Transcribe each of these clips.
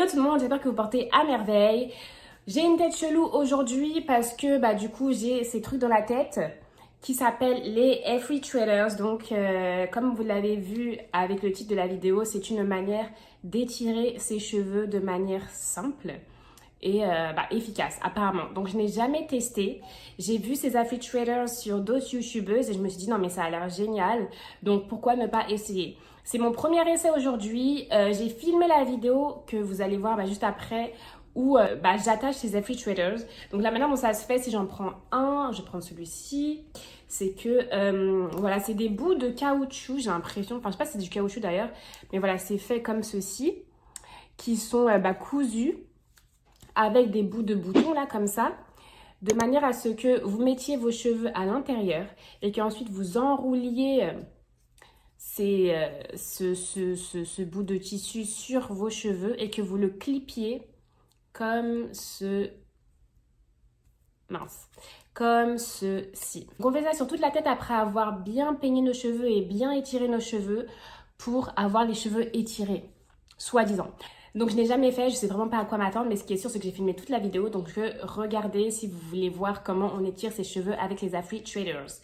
tout le monde, j'espère que vous portez à merveille. J'ai une tête chelou aujourd'hui parce que du coup j'ai ces trucs dans la tête qui s'appellent les Free Traders. Donc comme vous l'avez vu avec le titre de la vidéo, c'est une manière d'étirer ses cheveux de manière simple et efficace apparemment. Donc je n'ai jamais testé. J'ai vu ces Free Traders sur d'autres youtubeuses et je me suis dit non mais ça a l'air génial, donc pourquoi ne pas essayer. C'est mon premier essai aujourd'hui. J'ai filmé la vidéo que vous allez voir juste après où j'attache ces Free Traders. Donc la manière dont ça se fait, si j'en prends un, je vais prendre celui-ci, c'est que voilà, c'est des bouts de caoutchouc, j'ai l'impression, enfin je sais pas si c'est du caoutchouc d'ailleurs, mais voilà, c'est fait comme ceci, qui sont cousus avec des bouts de boutons là comme ça, de manière à ce que vous mettiez vos cheveux à l'intérieur et qu'ensuite vous enrouliez ce bout de tissu sur vos cheveux et que vous le clippiez comme comme ceci. Donc on fait ça sur toute la tête après avoir bien peigné nos cheveux et bien étiré nos cheveux pour avoir les cheveux étirés, soi-disant. Donc je n'ai jamais fait, je sais vraiment pas à quoi m'attendre, mais ce qui est sûr c'est que j'ai filmé toute la vidéo, donc regardez si vous voulez voir comment on étire ses cheveux avec les Free Traders.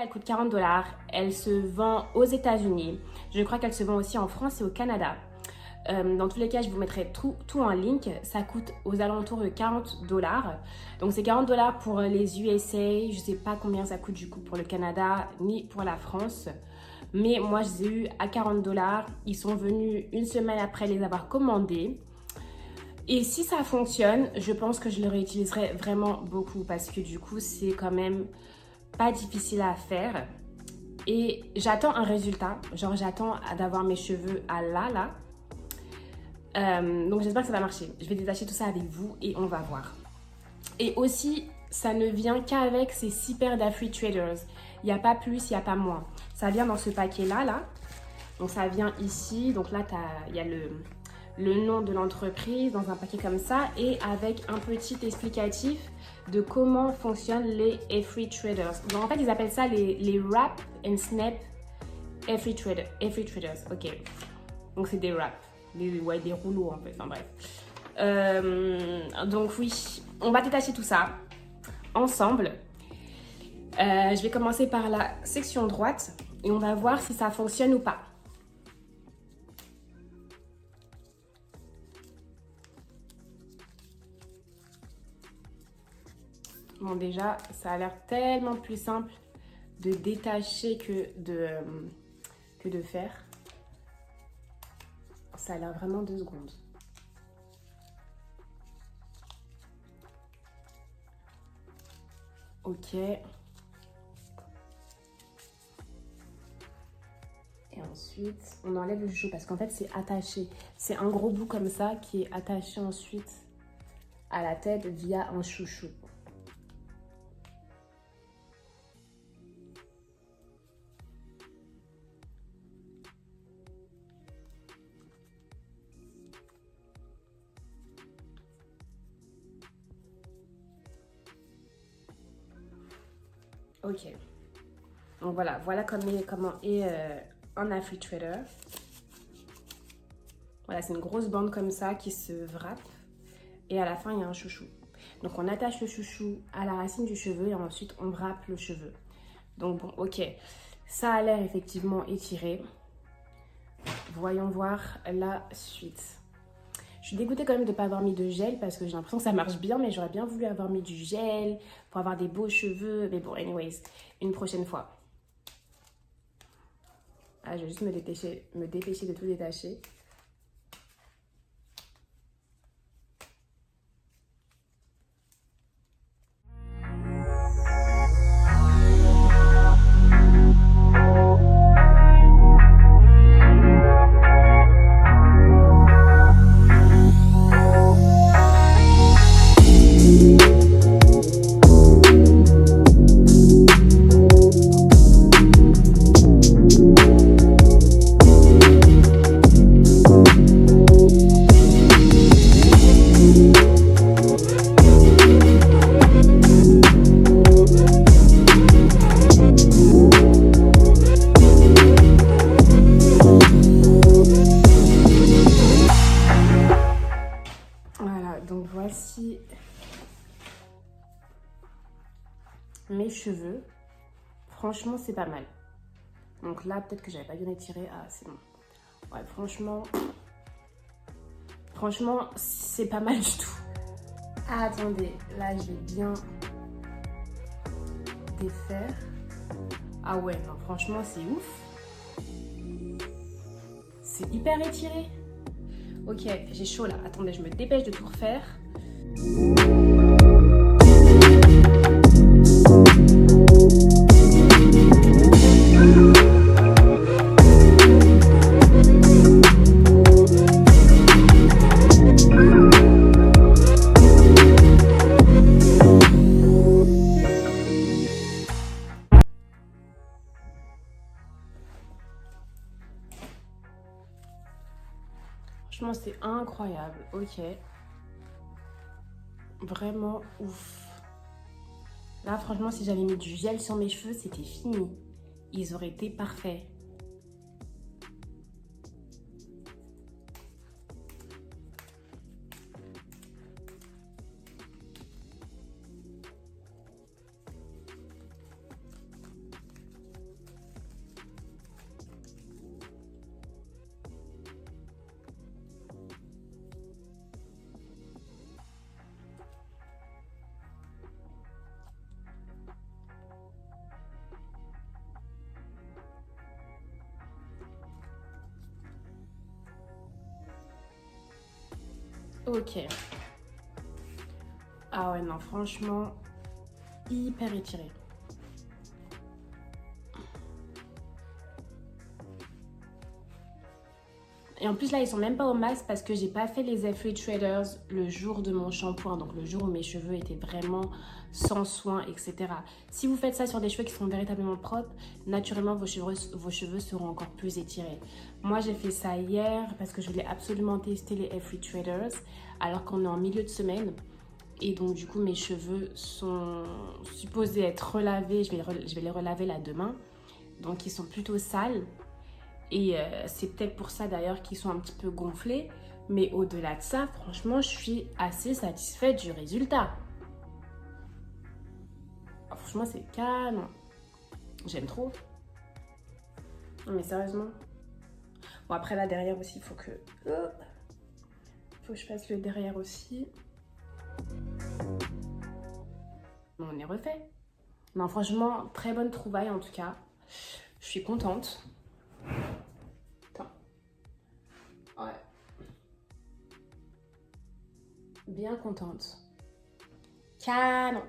elle coûte 40 $. Elle se vend aux États-Unis. Je crois qu'elle se vend aussi en France et au Canada. Dans tous les cas, je vous mettrai tout en link. Ça coûte aux alentours de 40 $. Donc c'est 40 $ pour les USA. Je sais pas combien ça coûte du coup pour le Canada ni pour la France. Mais moi, je les ai eu à 40 $. Ils sont venus une semaine après les avoir commandés. Et si ça fonctionne, je pense que je le réutiliserai vraiment beaucoup parce que du coup, c'est quand même pas difficile à faire. Et j'attends un résultat. Genre, j'attends d'avoir mes cheveux à là. Donc j'espère que ça va marcher. Je vais détacher tout ça avec vous et on va voir. Et aussi, ça ne vient qu'avec ces 6 paires d'Afri Traders. Il n'y a pas plus, il n'y a pas moins. Ça vient dans ce paquet-là, là. Donc ça vient ici. Donc là, il y a le nom de l'entreprise dans un paquet comme ça. Et avec un petit explicatif de comment fonctionnent les Afri Traders. Donc en fait, ils appellent ça les Wrap and Snap Afri Traders. Ok. Donc c'est des wraps. Des rouleaux en fait, enfin bref. Donc oui, on va détacher tout ça ensemble. Je vais commencer par la section droite et on va voir si ça fonctionne ou pas. Bon déjà, ça a l'air tellement plus simple de détacher que de faire. Ça a l'air vraiment 2 secondes. Ok. Et ensuite, on enlève le chouchou parce qu'en fait, c'est attaché. C'est un gros bout comme ça qui est attaché ensuite à la tête via un chouchou. Ok. Donc voilà comment est un Afri Trader. Voilà, c'est une grosse bande comme ça qui se wrap. Et à la fin, il y a un chouchou. Donc on attache le chouchou à la racine du cheveu et ensuite on wrap le cheveu. Donc bon, ok. Ça a l'air effectivement étiré. Voyons voir la suite. Je suis dégoûtée quand même de ne pas avoir mis de gel parce que j'ai l'impression que ça marche bien, mais j'aurais bien voulu avoir mis du gel pour avoir des beaux cheveux. Mais bon, anyways, une prochaine fois. Ah, je vais juste me dépêcher de tout détacher. Donc voici mes cheveux. Franchement, c'est pas mal. Donc là, peut-être que j'avais pas bien étiré. Ah, c'est bon. Ouais, franchement, c'est pas mal du tout. Ah, attendez, là, je vais bien défaire. Ah ouais, non, franchement, c'est ouf. C'est hyper étiré. Ok, j'ai chaud là. Attendez, je me dépêche de tout refaire. Franchement, c'est incroyable. Ok. Vraiment ouf. Là, franchement, si j'avais mis du gel sur mes cheveux, c'était fini. Ils auraient été parfaits. Ok. Ah ouais, non, franchement, hyper étiré. Et en plus là, ils sont même pas au max parce que j'ai pas fait les F3 Traders le jour de mon shampoing. Donc le jour où mes cheveux étaient vraiment sans soin, etc. Si vous faites ça sur des cheveux qui sont véritablement propres, naturellement vos cheveux seront encore plus étirés. Moi j'ai fait ça hier parce que je voulais absolument tester les F3 Traders alors qu'on est en milieu de semaine. Et donc du coup mes cheveux sont supposés être relavés. Je vais les relaver là demain. Donc ils sont plutôt sales. Et c'est peut-être pour ça d'ailleurs qu'ils sont un petit peu gonflés. Mais au-delà de ça, franchement, je suis assez satisfaite du résultat. Ah, franchement, c'est calme. J'aime trop. Non, mais sérieusement. Bon, après là, derrière aussi, il faut que... faut que je fasse le derrière aussi. Bon, on est refait. Non, franchement, très bonne trouvaille en tout cas. Je suis contente. Ouais. Bien contente. Canon.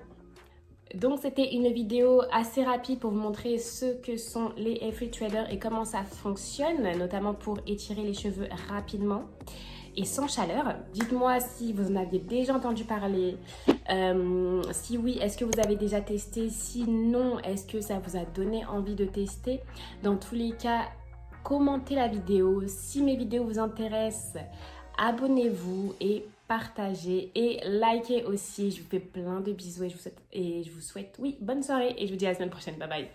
Donc c'était une vidéo assez rapide pour vous montrer ce que sont les F3 Traders et comment ça fonctionne, notamment pour étirer les cheveux rapidement et sans chaleur. Dites-moi si vous en aviez déjà entendu parler. Si oui, est-ce que vous avez déjà testé? Si non, est-ce que ça vous a donné envie de tester? Dans tous les cas, commentez la vidéo. Si mes vidéos vous intéressent, abonnez-vous et partagez et likez aussi. Je vous fais plein de bisous et je vous souhaite, oui, bonne soirée et je vous dis à la semaine prochaine. Bye bye.